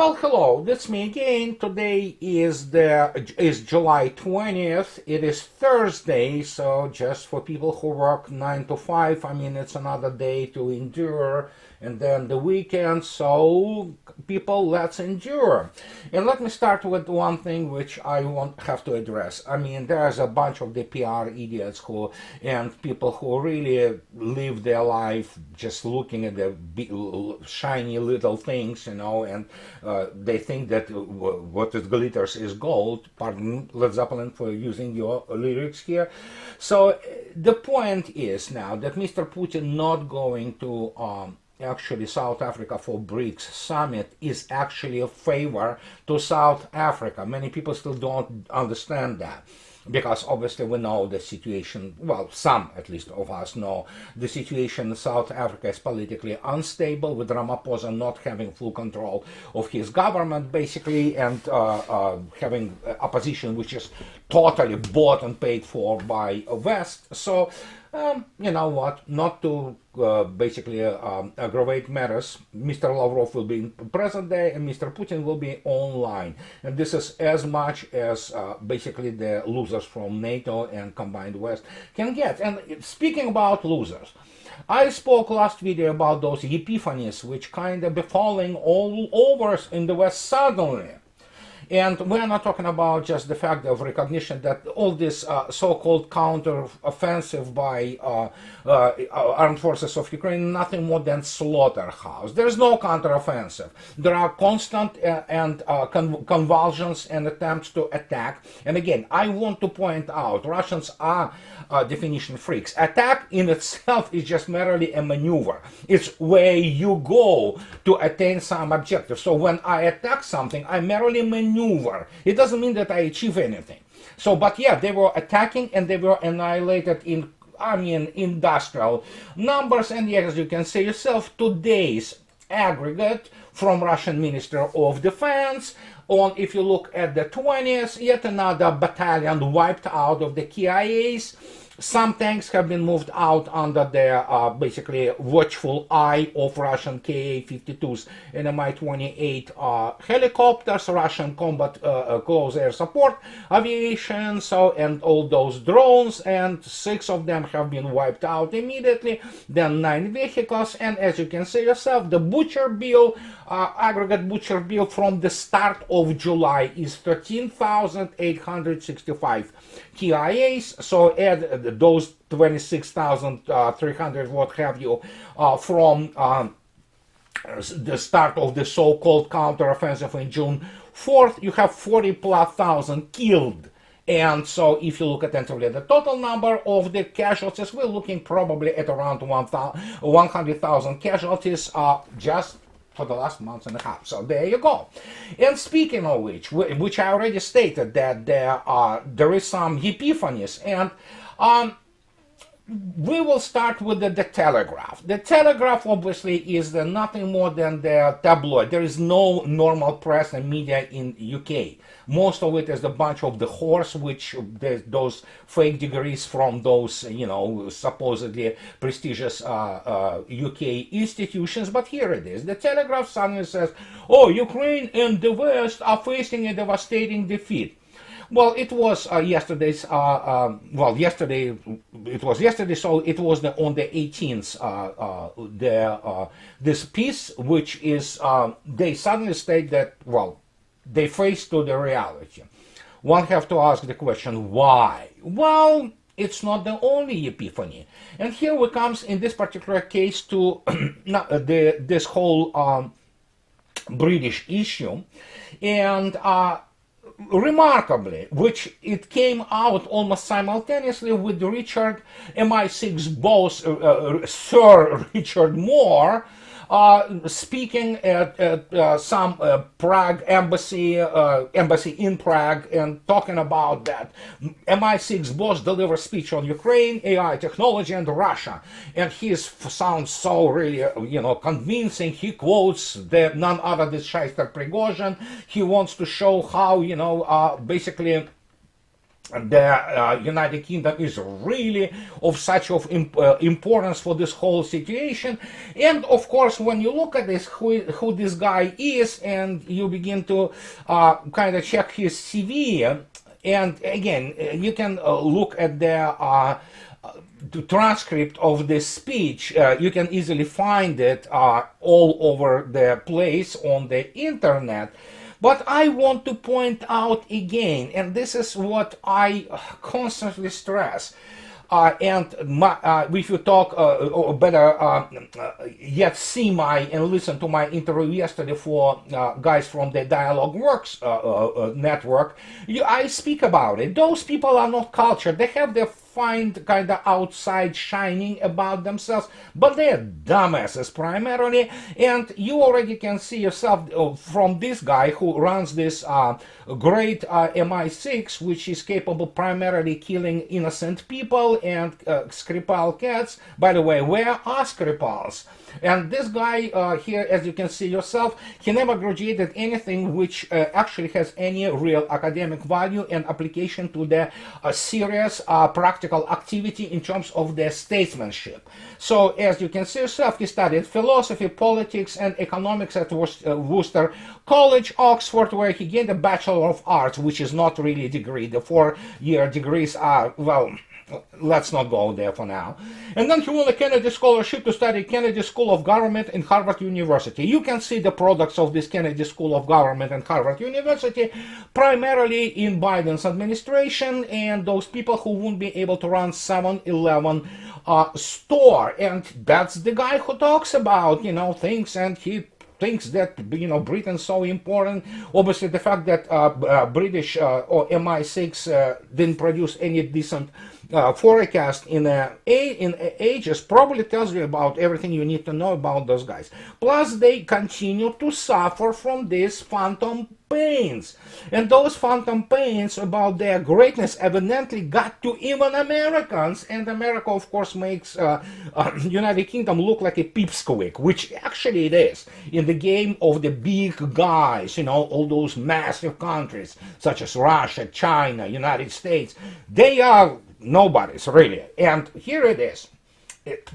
Well, hello, that's me again. Today is July 20th. It is Thursday, so just for people who work 9 to 5, I mean, it's another day to endure, and then the weekend, so people, let's endure. And let me start with one thing which I won't have to address. I mean, there's a bunch of the PR idiots and people who really live their life just looking at the shiny little things, and they think that what it glitters is gold. Pardon Led Zeppelin for using your lyrics here. So the point is now that Mr. Putin not going to actually South Africa for BRICS summit is actually a favor to South Africa. Many people still don't understand that, because obviously we know the situation, well, some at least of us know the situation in South Africa is politically unstable, with Ramaphosa not having full control of his government basically, and having opposition which is totally bought and paid for by West. So you know what, not to basically aggravate matters, Mr. Lavrov will be present there and Mr. Putin will be online. And this is as much as basically the losers from NATO and combined West can get. And speaking about losers, I spoke last video about those epiphanies which kind of befalling all over in the West suddenly. And we're not talking about just the fact of recognition that all this so-called counter-offensive by armed forces of Ukraine, nothing more than slaughterhouse. There's no counter-offensive. There are constant and convulsions and attempts to attack. And again, I want to point out, Russians are definition freaks. Attack in itself is just merely a maneuver. It's where you go to attain some objective. So when I attack something, I merely maneuver. It doesn't mean that I achieve anything. So, but yeah, they were attacking and they were annihilated in, I mean, industrial numbers. And yet, as you can see yourself, today's aggregate from Russian Minister of Defense on, if you look at the 20th, yet another battalion wiped out of the KIAs. Some tanks have been moved out under the basically watchful eye of Russian Ka-52s and Mi-28 helicopters, Russian combat close air support aviation, and all those drones, and 6 of them have been wiped out immediately, then 9 vehicles, and as you can see yourself, the butcher bill, aggregate butcher bill from the start of July is 13,865 TIAs, so add those 26,300, what have you, from the start of the so-called counteroffensive in June 4th, you have 40,000+ killed. And so if you look attentively at the total number of the casualties, we're looking probably at around 100,000 casualties just for the last month and a half. So there you go. And speaking of which I already stated that there is some epiphanies, and we will start with the Telegraph. The Telegraph obviously is nothing more than the tabloid. There is no normal press and media in UK. Most of it is a bunch of the horse, which those fake degrees from those, supposedly prestigious UK institutions. But here it is. The Telegraph suddenly says, oh, Ukraine and the West are facing a devastating defeat. Well, it was yesterday's, yesterday, it was yesterday, so it was on the 18th, this piece, which is, they suddenly state that, well, they face to the reality. One have to ask the question, why? Well, it's not the only epiphany. And here we comes, in this particular case, to this whole British issue. And remarkably, which it came out almost simultaneously with Richard, MI6 boss, Sir Richard Moore, speaking at some Prague embassy in Prague, and talking about that MI6 boss delivers speech on Ukraine, AI technology, and Russia, and he sounds so really convincing. He quotes none other than Shyster Prigozhin. He wants to show how basically the United Kingdom is really of such importance for this whole situation. And of course, when you look at this, who this guy is, and you begin to kind of check his CV, and again, you can look at the transcript of this speech. You can easily find it all over the place on the internet. But I want to point out again, and this is what I constantly stress, if you talk, or better yet see and listen to my interview yesterday for guys from the Dialogue Works network, I speak about it. Those people are not cultured. They have their find kind of outside shining about themselves, but they're dumbasses primarily. And you already can see yourself from this guy who runs this great MI6, which is capable primarily killing innocent people and Skripal cats. By the way, where are Skripals? And this guy here, as you can see yourself, he never graduated anything which actually has any real academic value and application to the serious practical activity in terms of their statesmanship. So, as you can see yourself, he studied philosophy, politics, and economics at Worcester College, Oxford, where he gained a Bachelor of Arts, which is not really a degree. The 4-year degrees are, well, let's not go there for now. And then he won a Kennedy Scholarship to study Kennedy School of Government in Harvard University. You can see the products of this Kennedy School of Government and Harvard University primarily in Biden's administration and those people who won't be able to run 7-Eleven store. And that's the guy who talks about, things, and he thinks that Britain's so important. Obviously, the fact that British or MI6 didn't produce any decent forecast in ages probably tells you about everything you need to know about those guys. Plus, they continue to suffer from these phantom pains, and those phantom pains about their greatness evidently got to even Americans. And America, of course, makes United Kingdom look like a pipsqueak, which actually it is in the game of the big guys. All those massive countries such as Russia, China, United States, they are nobodies really. And here it is.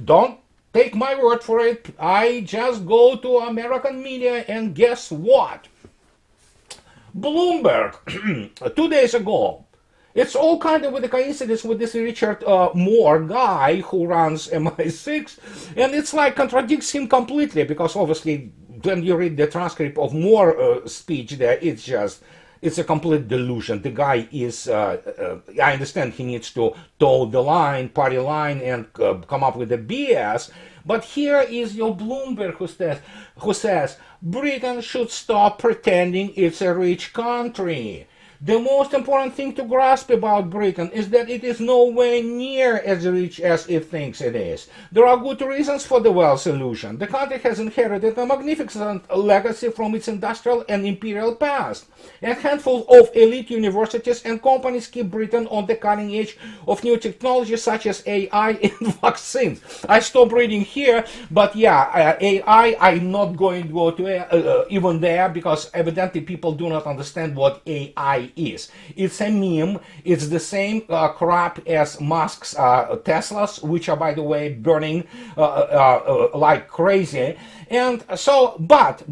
Don't take my word for it. I just go to American media, and guess what? Bloomberg 2 days ago. It's all kind of with a coincidence with this Richard Moore guy who runs MI6, and it's like contradicts him completely, because obviously when you read the transcript of Moore's speech there, it's a complete delusion. The guy is, I understand he needs to toe the line, party line, and come up with the BS. But here is your Bloomberg who says Britain should stop pretending it's a rich country. The most important thing to grasp about Britain is that it is nowhere near as rich as it thinks it is. There are good reasons for the wealth illusion. The country has inherited a magnificent legacy from its industrial and imperial past. A handful of elite universities and companies keep Britain on the cutting edge of new technologies such as AI and vaccines. I stop reading here, but yeah, AI, I'm not going to go to even there, because evidently people do not understand what AI is. It's a meme. It's the same crap as Musk's Teslas, which are, by the way, burning like crazy. And so, but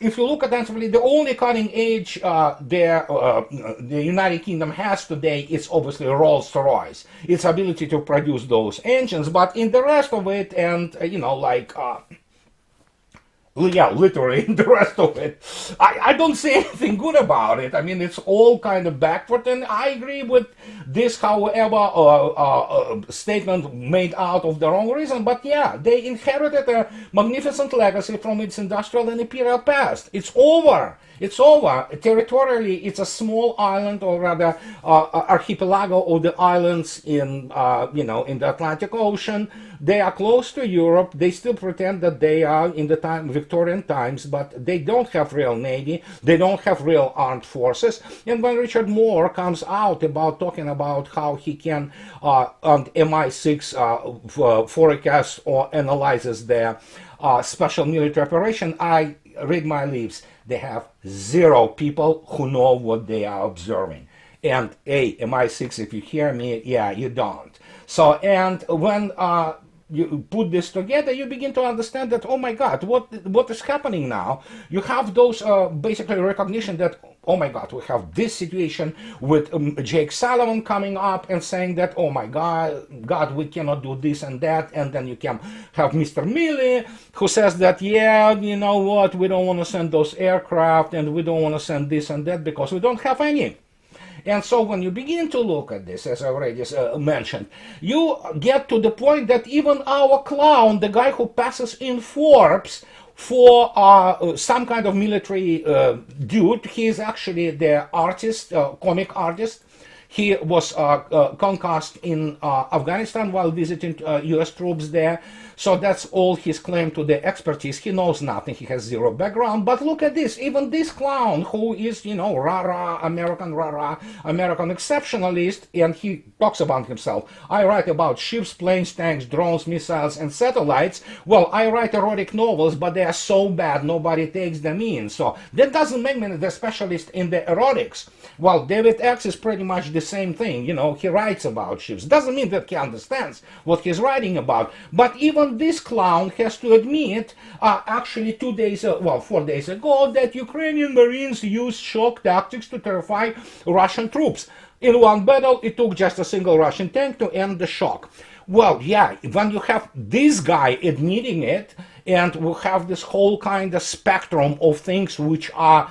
if you look at that, the only cutting edge the United Kingdom has today is obviously Rolls-Royce, its ability to produce those engines. But in the rest of it, and literally the rest of it, I don't see anything good about it. I mean, it's all kind of backward, and I agree with this, however, statement made out of the wrong reason. But yeah, they inherited a magnificent legacy from its industrial and imperial past. It's over. It's over. Territorially, it's a small island, or rather, archipelago of the islands in the Atlantic Ocean. They are close to Europe. They still pretend that they are in the Victorian times, but they don't have real navy. They don't have real armed forces. And when Richard Moore comes out about talking about how he can on MI6 forecasts or analyzes their special military operation, I read my lips. They have zero people who know what they are observing. And hey, MI6, if you hear me, yeah, you don't. So, and when you put this together, you begin to understand that, oh my God, what is happening now? You have those basically recognition that, oh my God, we have this situation with Jake Sullivan coming up and saying that, oh my God, we cannot do this and that. And then you can have Mr. Milley who says that, yeah, you know what, we don't want to send those aircraft and we don't want to send this and that because we don't have any. And so when you begin to look at this, as I already mentioned, you get to the point that even our clown, the guy who passes in Forbes for some kind of military dude, he is actually the artist, comic artist. He was concussed in Afghanistan while visiting US troops there. So that's all his claim to the expertise. He knows nothing. He has zero background. But look at this. Even this clown who is, you know, rah-rah, American exceptionalist, and he talks about himself. I write about ships, planes, tanks, drones, missiles, and satellites. Well, I write erotic novels, but they are so bad nobody takes them in. So that doesn't make me the specialist in the erotics. Well, David X is pretty much the same thing. You know, he writes about ships. Doesn't mean that he understands what he's writing about. But even this clown has to admit, actually 4 days ago, that Ukrainian Marines used shock tactics to terrify Russian troops. In one battle, it took just a single Russian tank to end the shock. Well, yeah, when you have this guy admitting it, and we have this whole kind of spectrum of things which are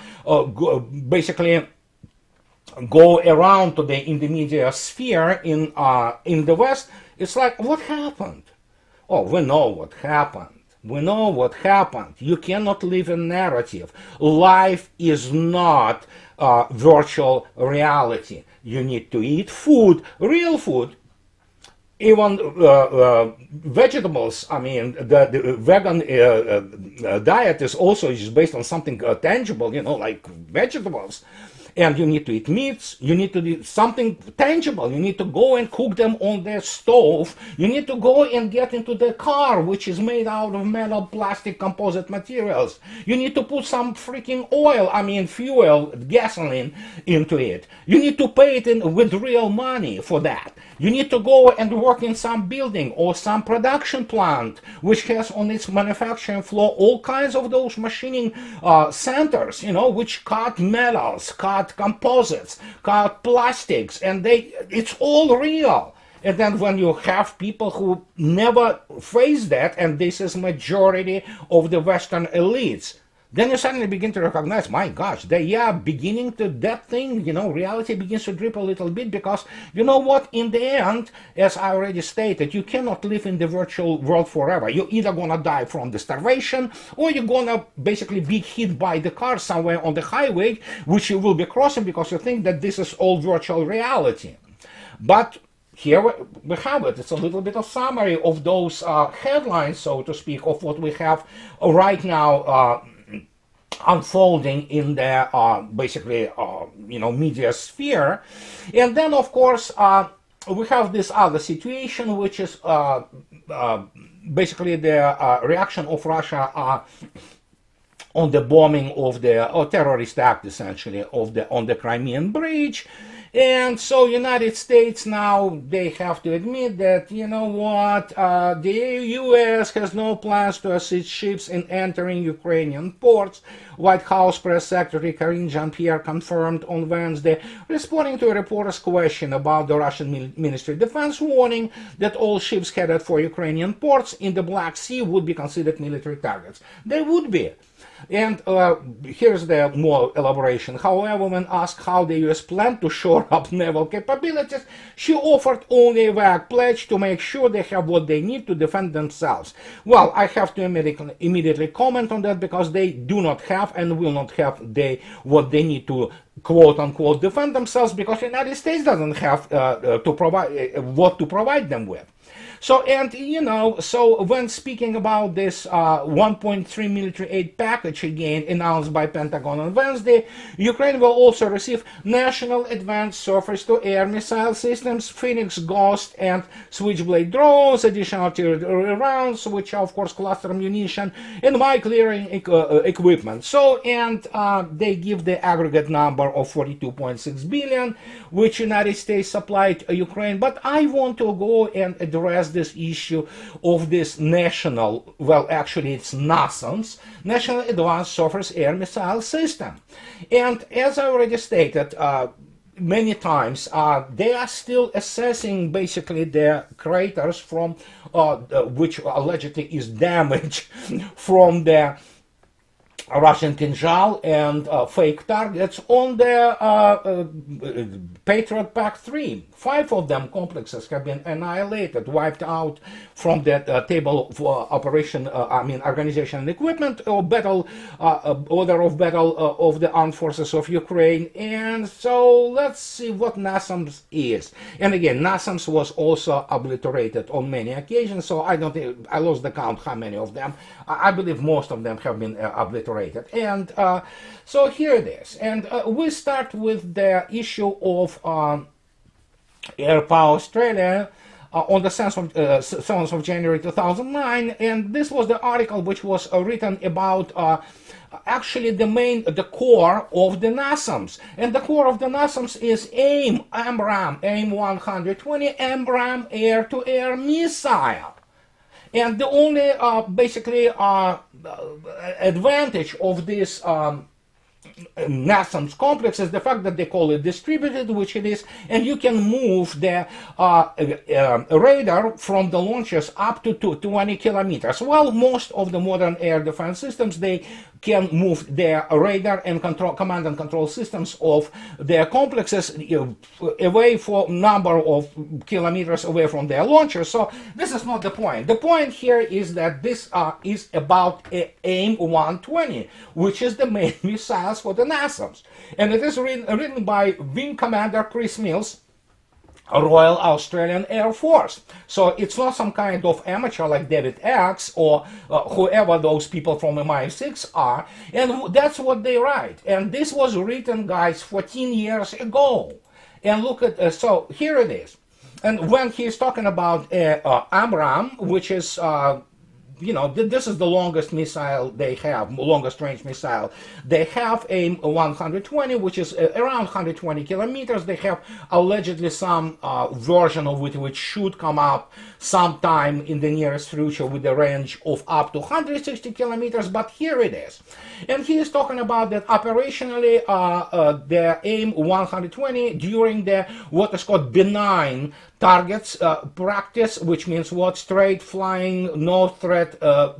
basically go around today in the media sphere in the West, it's like, what happened? Oh, we know what happened. We know what happened. You cannot live a narrative. Life is not virtual reality. You need to eat food, real food. Even vegetables, I mean, the vegan diet is also just based on something tangible, you know, like vegetables. And you need to eat meats, you need to do something tangible, you need to go and cook them on the stove, you need to go and get into the car, which is made out of metal, plastic, composite materials. You need to put some freaking oil, I mean fuel, gasoline into it. You need to pay it in with real money for that. You need to go and work in some building or some production plant, which has on its manufacturing floor all kinds of those machining centers, you know, which cut metals, cut composites, cut plastics, and it's all real. And then when you have people who never face that, and this is majority of the Western elites, then you suddenly begin to recognize, my gosh, they are beginning to, that thing, you know, reality begins to drip a little bit, because you know what, in the end, as I already stated, you cannot live in the virtual world forever. You're either gonna die from the starvation, or you're gonna basically be hit by the car somewhere on the highway, which you will be crossing because you think that this is all virtual reality. But here we have it. It's a little bit of summary of those headlines, so to speak, of what we have right now unfolding in the basically you know, media sphere. And then of course we have this other situation, which is basically the reaction of Russia on the bombing of the terrorist act, essentially, of the on the Crimean Bridge. And so United States now, they have to admit that, you know what, the US has no plans to assist ships in entering Ukrainian ports. White House Press Secretary Karine Jean-Pierre confirmed on Wednesday, responding to a reporter's question about the Russian Ministry of Defense, warning that all ships headed for Ukrainian ports in the Black Sea would be considered military targets. They would be. And here's the more elaboration. However, when asked how the US planned to shore up naval capabilities, she offered only a vague pledge to make sure they have what they need to defend themselves. Well, I have to immediately comment on that, because they do not have and will not have what they need to quote-unquote defend themselves, because the United States doesn't have to provide what to provide them with. So, and you know, so when speaking about this 1.3 military aid package again announced by Pentagon on Wednesday, Ukraine will also receive National Advanced Surface-to-Air Missile Systems, Phoenix Ghost and Switchblade drones, additional artillery rounds, which are of course cluster ammunition, and mine clearing equipment. So, and they give the aggregate number of 42.6 billion, which United States supplied Ukraine. But I want to go and address this issue of this national, well, actually it's NASAMS, National Advanced Surface Air Missile System. And as I already stated, many times, they are still assessing basically the craters from which allegedly is damage from the Russian Kinzhal and fake targets on the Patriot Pac-3. 5 of them complexes have been annihilated, wiped out from the table for operation, organization and equipment, or battle, order of battle of the armed forces of Ukraine. And so let's see what NASAMS is. And again, NASAMS was also obliterated on many occasions, so I lost the count how many of them. I believe most of them have been obliterated. And so here it is. And we start with the issue of Air Power Australia on the 7th of January 2009, and this was the article which was written about actually the core of the NASAMS. And the core of the NASAMS is AMRAAM, AIM-120, AMRAAM air-to-air missile. And the only basically advantage of this NASAMS complex is the fact that they call it distributed, which it is, and you can move the radar from the launches up to 20 kilometers. Well, most of the modern air defense systems, they can move their radar and command and control systems of their complexes away for a number of kilometers away from their launchers. So this is not the point. The point here is that this is about AIM-120, which is the main missiles for the NASAMS. And it is written by Wing Commander Chris Mills, Royal Australian Air Force. So it's not some kind of amateur like David X or whoever those people from MI6 are. And that's what they write. And this was written, guys, 14 years ago. And look at, so here it is. And when he's talking about AMRAAM, which is this is the longest missile they have, longest range missile. They have AIM-120, which is around 120 kilometers. They have allegedly some version of it which should come up sometime in the nearest future with a range of up to 160 kilometers, but here it is. And he is talking about that operationally the AIM-120 during the what is called benign targets practice, which means what? Straight flying, no threat,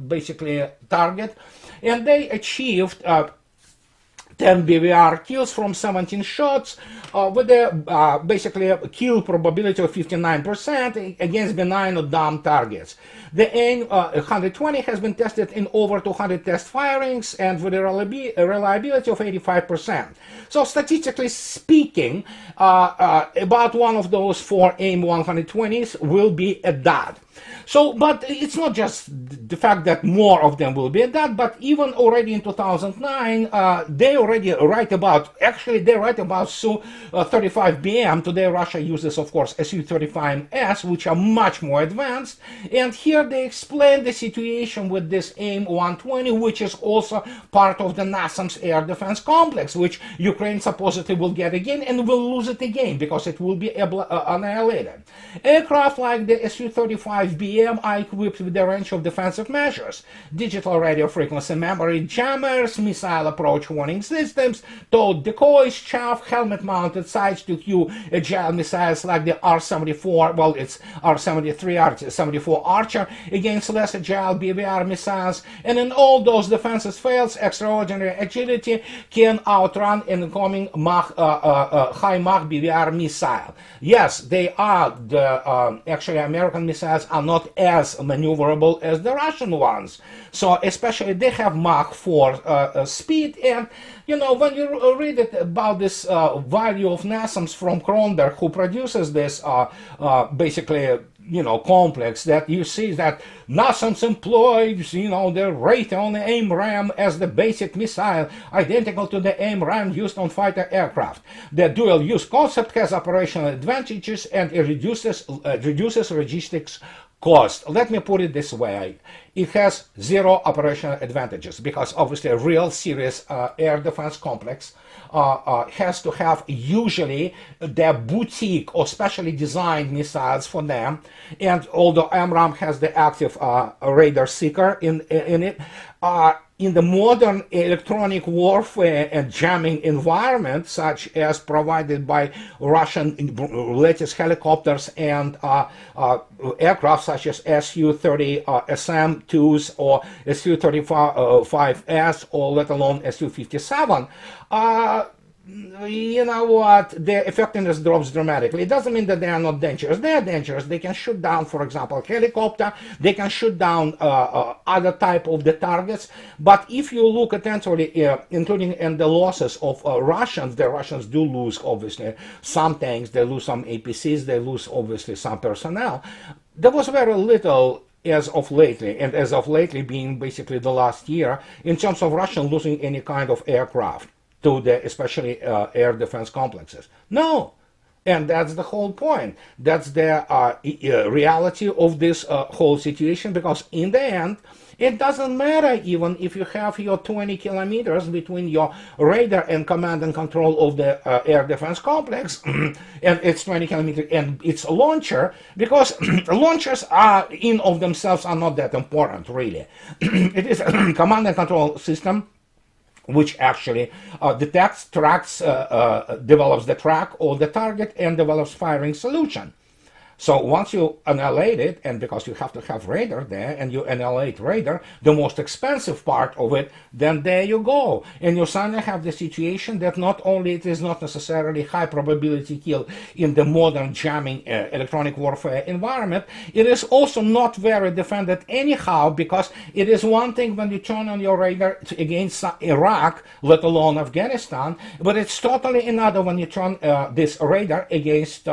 basically target. And they achieved 10 BVR kills from 17 shots with a basically a kill probability of 59% against benign or dumb targets. The AIM-120 has been tested in over 200 test firings and with a reliability of 85%. So statistically speaking, about one of those 4 AIM-120s will be a dud. So, but it's not just the fact that more of them will be at that, but even already in 2009, they already write about, they write about Su-35BM. Today Russia uses, of course, Su-35S, which are much more advanced. And here they explain the situation with this AIM-120, which is also part of the NASAMS air defense complex, which Ukraine supposedly will get again and will lose it again because it will be annihilated. Aircraft like the Su-35BM are equipped with a range of defensive measures: digital radio frequency memory jammers, missile approach warning systems, towed decoys, chaff, helmet-mounted sights to cue agile missiles like the R-74, well, it's R-73, R-74 Archer against less agile BVR missiles. And in all those defenses fails, extraordinary agility can outrun incoming high Mach BVR missile. Yes, they are actually American missiles are not as maneuverable as the Russian ones. So especially they have Mach 4 speed. And when you read it about this value of NASAMS from Kronberg, who produces this basically complex, that you see that NASAMS employs, the rate on the AIM-RAM as the basic missile, identical to the AIM-RAM used on fighter aircraft. The dual-use concept has operational advantages and it reduces logistics cost. Let me put it this way. It has zero operational advantages because obviously a real serious air defense complex has to have usually their boutique or specially designed missiles for them. And although AMRAAM has the active radar seeker in it, in the modern electronic warfare and jamming environment, such as provided by Russian latest helicopters and aircraft such as Su-30 SM-2s or Su-35S or let alone Su-57, you know what, their effectiveness drops dramatically. It doesn't mean that they are not dangerous. They are dangerous. They can shoot down, for example, a helicopter. They can shoot down other type of the targets. But if you look attentively, including in the losses of Russians, the Russians do lose, obviously, some tanks. They lose some APCs. They lose, obviously, some personnel. There was very little as of lately, and as of lately being basically the last year, in terms of Russia losing any kind of aircraft to the especially air defense complexes. No. And that's the whole point. That's the reality of this whole situation, because in the end, it doesn't matter even if you have your 20 kilometers between your radar and command and control of the air defense complex, and it's 20 kilometers and its launcher, because launchers are in of themselves are not that important, really. It is a command and control system which actually detects, tracks, develops the track or the target and develops firing solution. So once you annihilate it, and because you have to have radar there, and you annihilate radar, the most expensive part of it, then there you go. And you suddenly have the situation that not only it is not necessarily high probability kill in the modern jamming electronic warfare environment, it is also not very defended anyhow, because it is one thing when you turn on your radar against Iraq, let alone Afghanistan, but it's totally another when you turn this radar against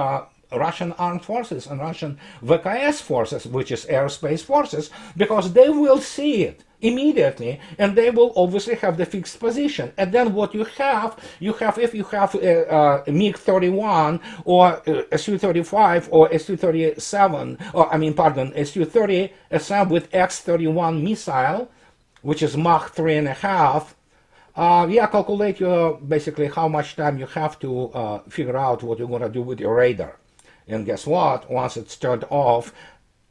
Russian armed forces and Russian VKS forces, which is aerospace forces, because they will see it immediately, and they will obviously have the fixed position. And then what you have if you have a MiG-31 or a Su-35 or a Su-37, or Su-30 SM with X-31 missile, which is Mach 3.5. Calculate basically how much time you have to figure out what you're going to do with your radar. And guess what? Once it's turned off,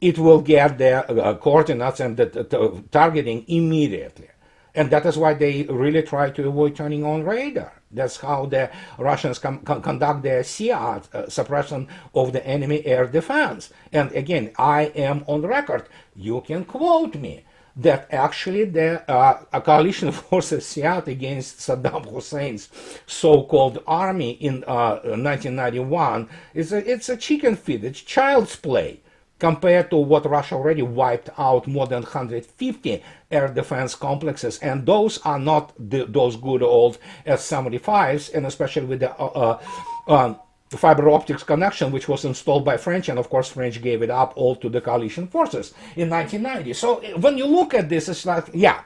it will get the coordinates and the targeting immediately. And that is why they really try to avoid turning on radar. That's how the Russians conduct their SIAD, suppression of the enemy air defense. And again, I am on record. You can quote me that actually the coalition forces SIAD against Saddam Hussein's so-called army in 1991, it's a chicken feed, it's child's play compared to what Russia already wiped out more than 150 air defense complexes, and those are not those good old S-75s, and especially with the fiber optics connection, which was installed by French, and of course French gave it up all to the coalition forces in 1990. So when you look at this, it's like, yeah,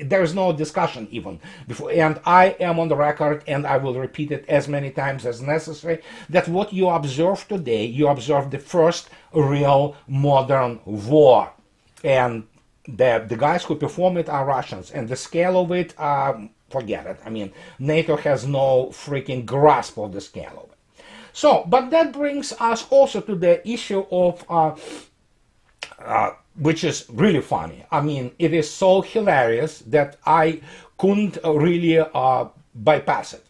there's no discussion even before, and I am on the record, and I will repeat it as many times as necessary, that what you observe today, you observe the first real modern war, and the guys who perform it are Russians, and the scale of it, forget it. I mean, NATO has no freaking grasp of the scale of it. So, but that brings us also to the issue of, which is really funny. I mean, it is so hilarious that I couldn't really bypass it.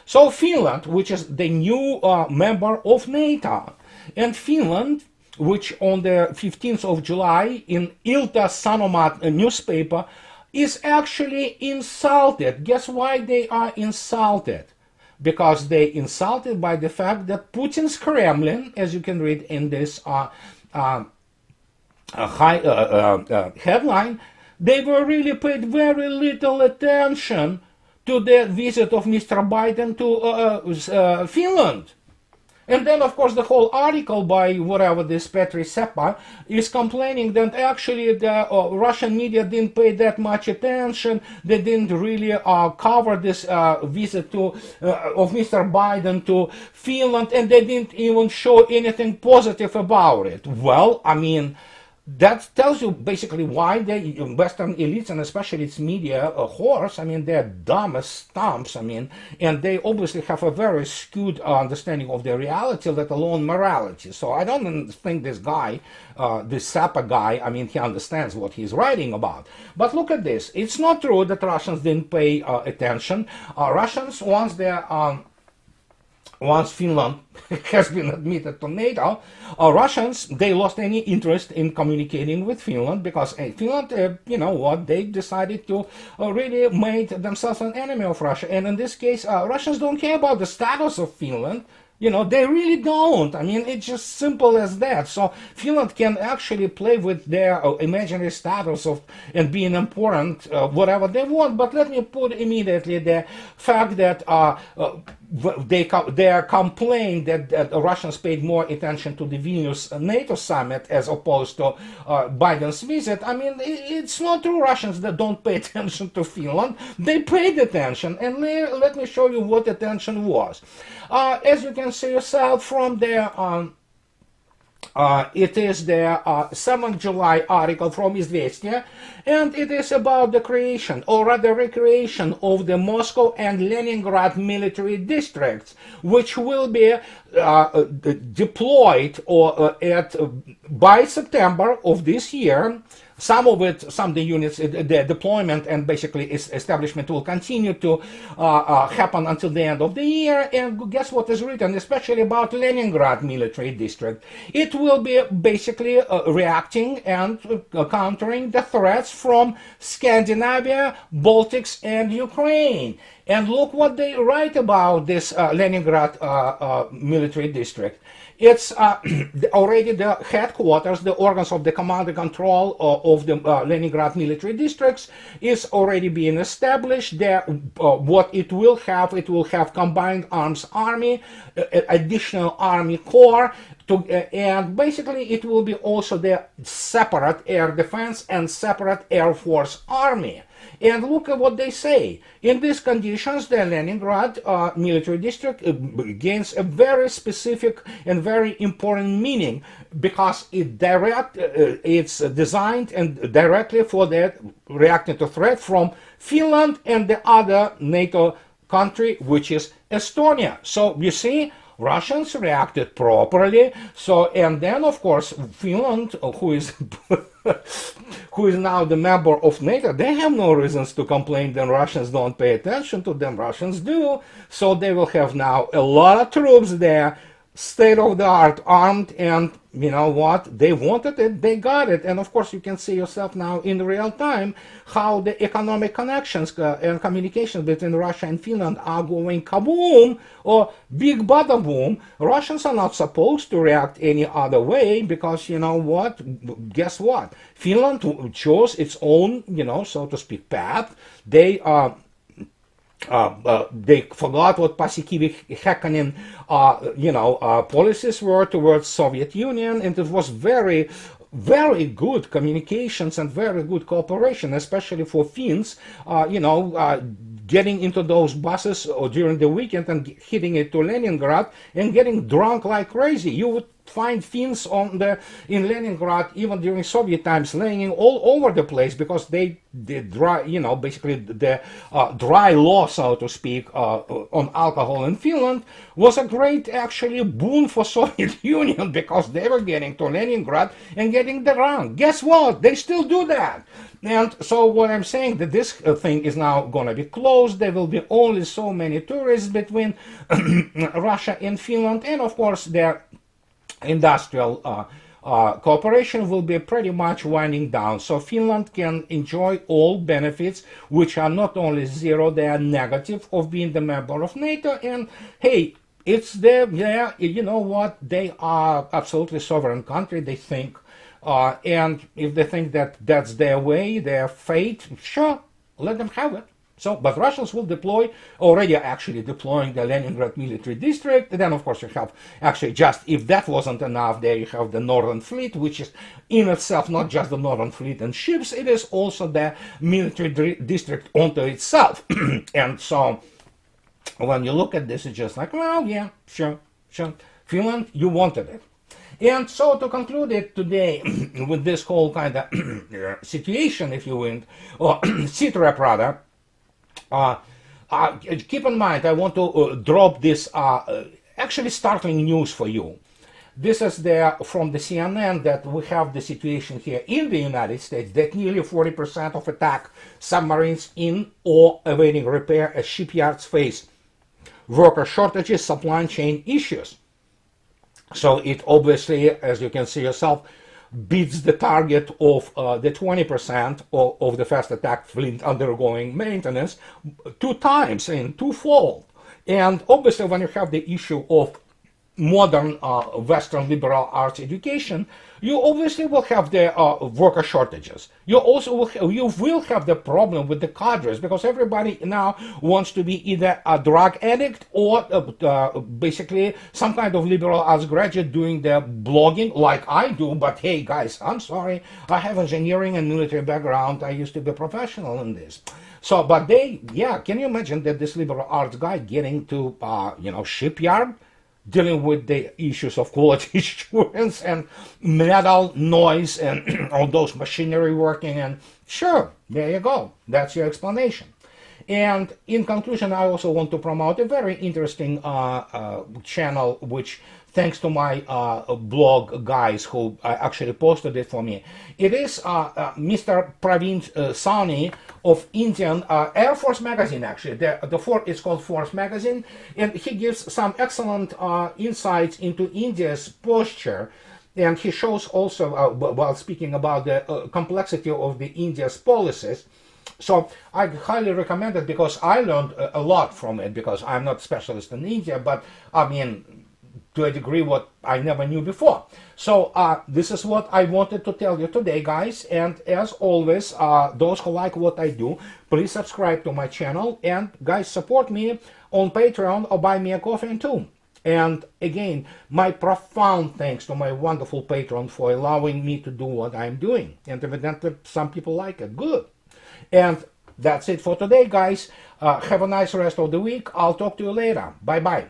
So Finland, which is the new member of NATO, and Finland, which on the 15th of July in Ilta Sanomat newspaper, is actually insulted. Guess why they are insulted? Because they insulted by the fact that Putin's Kremlin, as you can read in this headline, they were really paid very little attention to the visit of Mr. Biden to Finland. And then, of course, the whole article by whatever this Petri Seppa is complaining that actually the Russian media didn't pay that much attention. They didn't really cover this visit to of Mr. Biden to Finland, and they didn't even show anything positive about it. Well, I mean, that tells you basically why the Western elites and especially its media whores, I mean, they're dumb as stumps, I mean, and they obviously have a very skewed understanding of the reality, let alone morality. So I don't think this guy, this Sapa guy, I mean, he understands what he's writing about. But look at this. It's not true that Russians didn't pay attention. Russians, once Finland has been admitted to NATO, Russians, they lost any interest in communicating with Finland because Finland, you know what, they decided to really make themselves an enemy of Russia. And in this case, Russians don't care about the status of Finland. You know, they really don't. I mean, it's just simple as that. So Finland can actually play with their imaginary status of and being important, whatever they want. But let me put immediately the fact that they are complaining that Russians paid more attention to the Vilnius NATO summit as opposed to Biden's visit. I mean, it's not true. Russians that don't pay attention to Finland. They paid attention, and let me show you what attention was. As you can see yourself from there, it is the 7th July article from Izvestia, and it is about the creation, or rather recreation, of the Moscow and Leningrad military districts, which will be deployed by September of this year. Some of the units, the deployment and basically its establishment will continue to happen until the end of the year. And guess what is written, especially about Leningrad military district? It will be basically reacting and countering the threats from Scandinavia, Baltics, and Ukraine. And look what they write about this Leningrad military district. It's already the headquarters, the organs of the command and control of the Leningrad military districts is already being established. There, what it will have combined arms army, additional army corps, and basically it will be also the separate air defense and separate air force army. And look at what they say. In these conditions, the Leningrad military district gains a very specific and very important meaning because it's designed and directly for the reacting to threat from Finland and the other NATO country, which is Estonia. So you see, Russians reacted properly. So, and then of course Finland, who is who is now the member of NATO, they have no reasons to complain that Russians don't pay attention to them. Russians do. So they will have now a lot of troops there, state-of-the-art armed, and you know what? They wanted it, they got it. And of course you can see yourself now in real time how the economic connections and communications between Russia and Finland are going kaboom or big bada boom. Russians are not supposed to react any other way because you know what? Guess what? Finland chose its own, you know, so to speak, path. They forgot what Paasikivi-Häkkinen, policies were towards Soviet Union, and it was very, very good communications and very good cooperation, especially for Finns, getting into those buses during the weekend and hitting it to Leningrad and getting drunk like crazy. You would find Finns in Leningrad even during Soviet times laying all over the place because the dry law, so to speak, on alcohol in Finland was a great actually boon for Soviet Union because they were getting to Leningrad and getting drunk. Guess what? They still do that. And so what I'm saying that this thing is now going to be closed. There will be only so many tourists between Russia and Finland, and of course their industrial cooperation will be pretty much winding down. So Finland can enjoy all benefits, which are not only zero, they are negative of being the member of NATO. And hey, it's you know what? They are absolutely sovereign country, they think. And if they think that that's their way, their fate, sure, let them have it. So, but Russians will deploy, already actually deploying the Leningrad military district. And then, of course, you have actually just, if that wasn't enough, there you have the Northern Fleet, which is in itself not just the Northern Fleet and ships, it is also the military district onto itself. And so, when you look at this, it's just like, well, yeah, sure. Finland, you wanted it. And so to conclude it today with this whole kind of situation, if you will, or sitrep rather, keep in mind, I want to drop this actually startling news for you. This is from the CNN that we have the situation here in the United States that nearly 40% of attack submarines in or awaiting repair as shipyards face worker shortages, supply chain issues. So it obviously, as you can see yourself, beats the target of the 20% of the fast attack fleet undergoing maintenance 2 times in twofold. And obviously when you have the issue of modern Western liberal arts education, you obviously will have the worker shortages. You will have the problem with the cadres, because everybody now wants to be either a drug addict or basically some kind of liberal arts graduate doing the blogging like I do. But hey guys, I'm sorry, I have engineering and military background. I used to be a professional in this. So, but can you imagine that this liberal arts guy getting to, shipyard, dealing with the issues of quality assurance and metal noise and all those machinery working, and sure, there you go. That's your explanation. And in conclusion, I also want to promote a very interesting channel, which thanks to my blog guys who actually posted it for me. It is Mr. Praveen Sawhney of Indian Air Force magazine, actually. It's called Force magazine, and he gives some excellent insights into India's posture. And he shows also, while speaking about the complexity of the India's policies. So I highly recommend it because I learned a lot from it, because I'm not specialist in India, but I mean, to a degree what I never knew before. So this is what I wanted to tell you today, guys. And as always, those who like what I do, please subscribe to my channel. And guys, support me on Patreon or buy me a coffee too. And again, my profound thanks to my wonderful patron for allowing me to do what I'm doing. And evidently some people like it. Good. And that's it for today, guys. Have a nice rest of the week. I'll talk to you later. Bye-bye.